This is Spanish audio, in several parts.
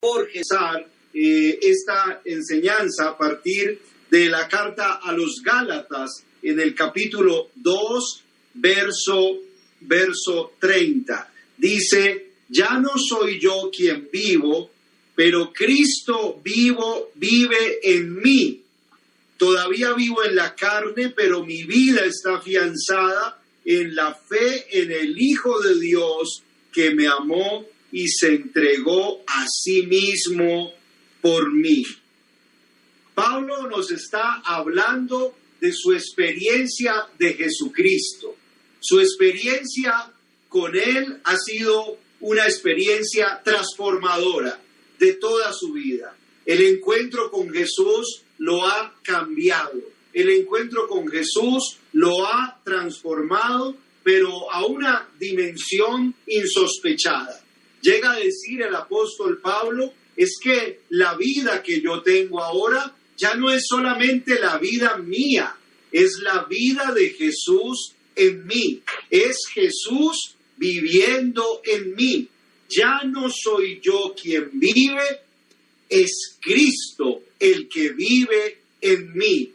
por empezar esta enseñanza a partir de la carta a los Gálatas en el capítulo 2, verso 30. Dice: ya no soy yo quien vivo, pero Cristo vive en mí. Todavía vivo en la carne, pero mi vida está afianzada en la fe en el Hijo de Dios que me amó y se entregó a sí mismo por mí. Pablo nos está hablando de su experiencia de Jesucristo. Su experiencia con Él ha sido una experiencia transformadora de toda su vida. El encuentro con Jesús lo ha cambiado. El encuentro con Jesús lo ha transformado, pero a una dimensión insospechada. Llega a decir el apóstol Pablo, es que la vida que yo tengo ahora ya no es solamente la vida mía, es la vida de Jesús en mí. Es Jesús viviendo en mí. Ya no soy yo quien vive, es Cristo el que vive en mí.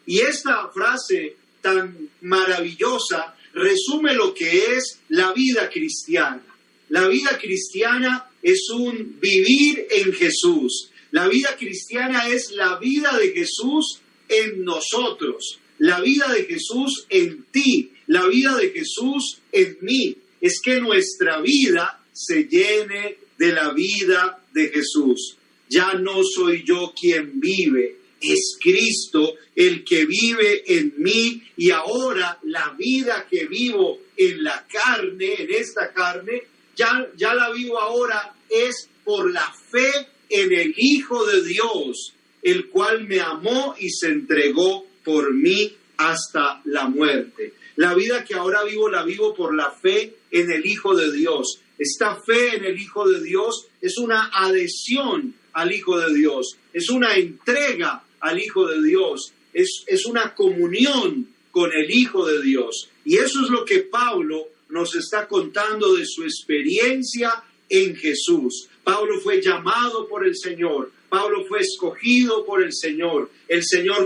Y esta frase tan maravillosa resume lo que es la vida cristiana. La vida cristiana es un vivir en Jesús. La vida cristiana es la vida de Jesús en nosotros. La vida de Jesús en ti. La vida de Jesús en mí. Es que nuestra vida se llene de la vida de Jesús. Ya no soy yo quien vive, es Cristo el que vive en mí, y ahora la vida que vivo en la carne, en esta carne, ya la vivo ahora es por la fe en el Hijo de Dios, el cual me amó y se entregó por mí hasta la muerte. La vida que ahora vivo la vivo por la fe en el Hijo de Dios. Esta fe en el Hijo de Dios es una adhesión al Hijo de Dios, es una entrega al Hijo de Dios, es una comunión con el Hijo de Dios. Y eso es lo que Pablo nos está contando de su experiencia en Jesús. Pablo fue llamado por el Señor, Pablo fue escogido por el Señor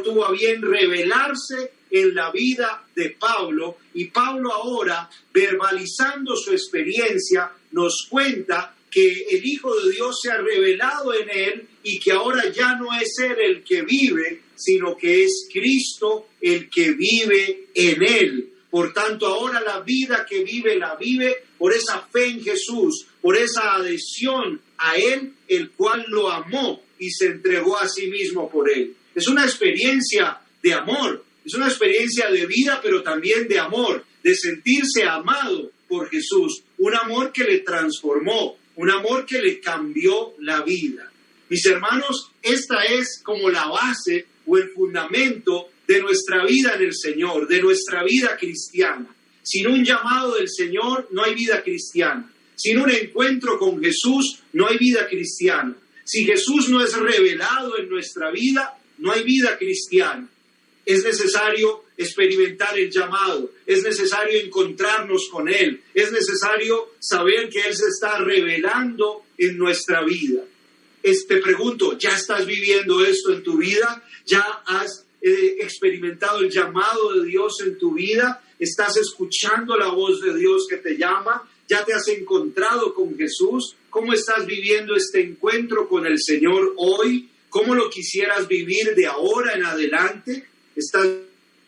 tuvo a bien revelarse en la vida de Pablo, y Pablo ahora, verbalizando su experiencia, nos cuenta que el Hijo de Dios se ha revelado en él y que ahora ya no es él el que vive, sino que es Cristo el que vive en él. Por tanto, ahora la vida que vive, la vive por esa fe en Jesús, por esa adhesión a él, el cual lo amó y se entregó a sí mismo por él. Es una experiencia de amor, es una experiencia de vida, pero también de amor, de sentirse amado por Jesús, un amor que le transformó, un amor que le cambió la vida. Mis hermanos, esta es como la base o el fundamento de nuestra vida en el Señor, de nuestra vida cristiana. Sin un llamado del Señor no hay vida cristiana. Sin un encuentro con Jesús no hay vida cristiana. Si Jesús no es revelado en nuestra vida, no hay vida cristiana. Es necesario experimentar el llamado, es necesario encontrarnos con Él, es necesario saber que Él se está revelando en nuestra vida. Te pregunto, ¿ya estás viviendo esto en tu vida? ¿Ya has experimentado el llamado de Dios en tu vida? ¿Estás escuchando la voz de Dios que te llama? ¿Ya te has encontrado con Jesús? ¿Cómo estás viviendo este encuentro con el Señor hoy? ¿Cómo lo quisieras vivir de ahora en adelante? ¿Estás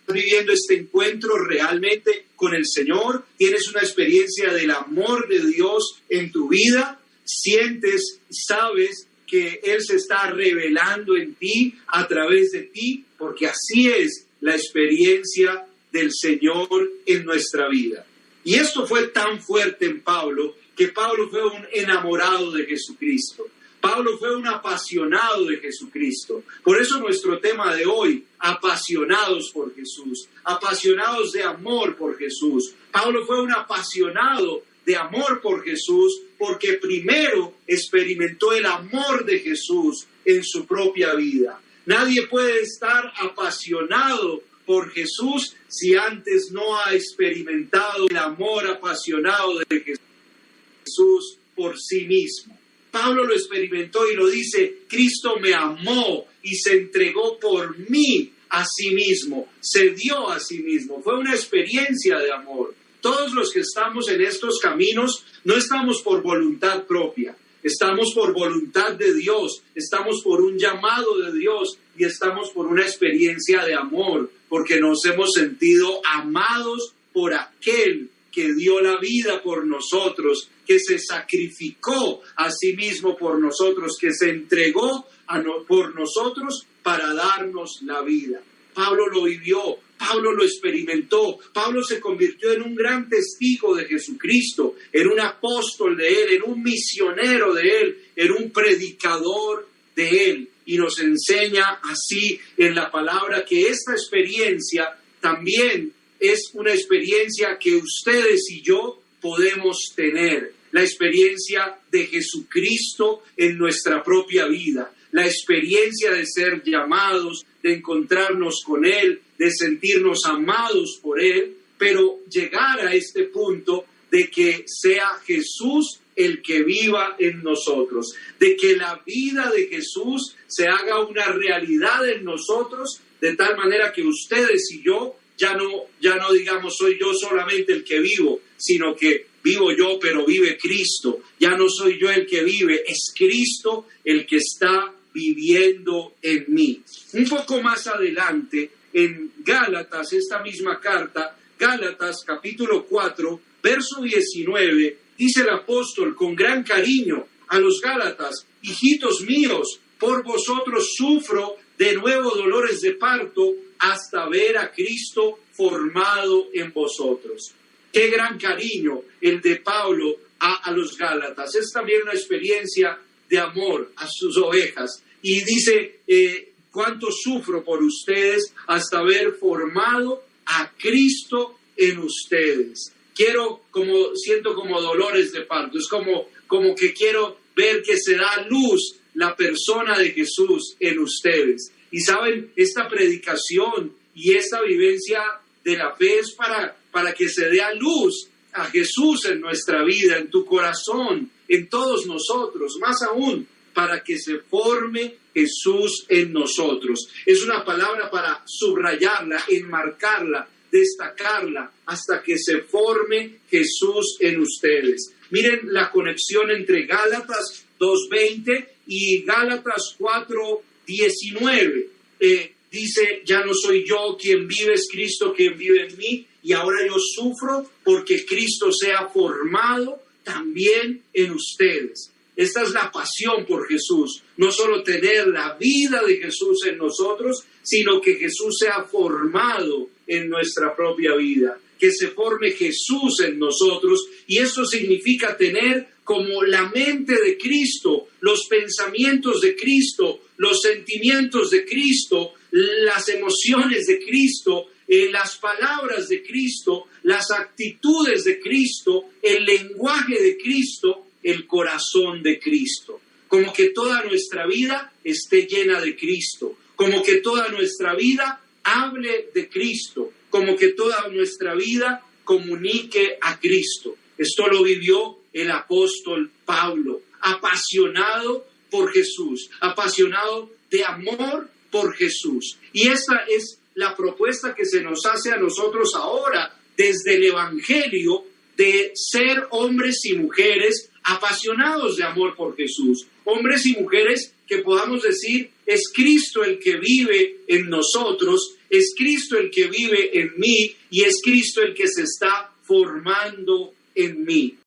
viviendo este encuentro realmente con el Señor? ¿Tienes una experiencia del amor de Dios en tu vida? ¿Sientes, sabes que Él se está revelando en ti, a través de ti? Porque así es la experiencia del Señor en nuestra vida. Y esto fue tan fuerte en Pablo, que Pablo fue un enamorado de Jesucristo. Pablo fue un apasionado de Jesucristo. Por eso nuestro tema de hoy, apasionados por Jesús, apasionados de amor por Jesús. Pablo fue un apasionado de amor por Jesús porque primero experimentó el amor de Jesús en su propia vida. Nadie puede estar apasionado por Jesús si antes no ha experimentado el amor apasionado de Jesús por sí mismo. Pablo lo experimentó y lo dice: Cristo me amó y se entregó por mí a sí mismo, se dio a sí mismo. Fue una experiencia de amor. Todos los que estamos en estos caminos no estamos por voluntad propia, estamos por voluntad de Dios, estamos por un llamado de Dios y estamos por una experiencia de amor, porque nos hemos sentido amados por aquel que dio la vida por nosotros, que se sacrificó a sí mismo por nosotros, que se entregó por nosotros para darnos la vida. Pablo lo vivió, Pablo lo experimentó, Pablo se convirtió en un gran testigo de Jesucristo, en un apóstol de Él, en un misionero de Él, en un predicador de Él. Y nos enseña así en la palabra que esta experiencia también es una experiencia que ustedes y yo podemos tener. La experiencia de Jesucristo en nuestra propia vida. La experiencia de ser llamados, de encontrarnos con Él, de sentirnos amados por Él, pero llegar a este punto de que sea Jesús el que viva en nosotros, de que la vida de Jesús se haga una realidad en nosotros, de tal manera que ustedes y yo ya no digamos soy yo solamente el que vivo, sino que vivo yo, pero vive Cristo. Ya no soy yo el que vive, es Cristo el que está viviendo en mí. Un poco más adelante, en Gálatas, esta misma carta, Gálatas capítulo 4, verso 19, dice el apóstol con gran cariño a los Gálatas: hijitos míos, por vosotros sufro de nuevo dolores de parto hasta ver a Cristo formado en vosotros. Qué gran cariño el de Pablo a los Gálatas. Es también una experiencia de amor a sus ovejas. Y dice, cuánto sufro por ustedes hasta ver formado a Cristo en ustedes. Siento como dolores de parto. Es como que quiero ver que se da luz la persona de Jesús en ustedes. Y saben, esta predicación y esta vivencia de la fe es para que se dé a luz a Jesús en nuestra vida, en tu corazón, en todos nosotros, más aún para que se forme Jesús en nosotros. Es una palabra para subrayarla, enmarcarla, destacarla, hasta que se forme Jesús en ustedes. Miren la conexión entre Gálatas 2:20 y Gálatas 4:19. Dice, ya no soy yo quien vive, es Cristo quien vive en mí, y ahora yo sufro porque Cristo sea formado también en ustedes. Esta es la pasión por Jesús, no solo tener la vida de Jesús en nosotros, sino que Jesús sea formado en nuestra propia vida, que se forme Jesús en nosotros, y eso significa tener como la mente de Cristo, los pensamientos de Cristo, los sentimientos de Cristo, las emociones de Cristo, las palabras de Cristo, las actitudes de Cristo, el lenguaje de Cristo, el corazón de Cristo. Como que toda nuestra vida esté llena de Cristo, como que toda nuestra vida hable de Cristo, como que toda nuestra vida comunique a Cristo. Esto lo vivió el apóstol Pablo, apasionado por Jesús, apasionado de amor por Jesús. Y esta es la propuesta que se nos hace a nosotros ahora desde el Evangelio, de ser hombres y mujeres apasionados de amor por Jesús, hombres y mujeres que podamos decir, es Cristo el que vive en nosotros, es Cristo el que vive en mí y es Cristo el que se está formando en mí.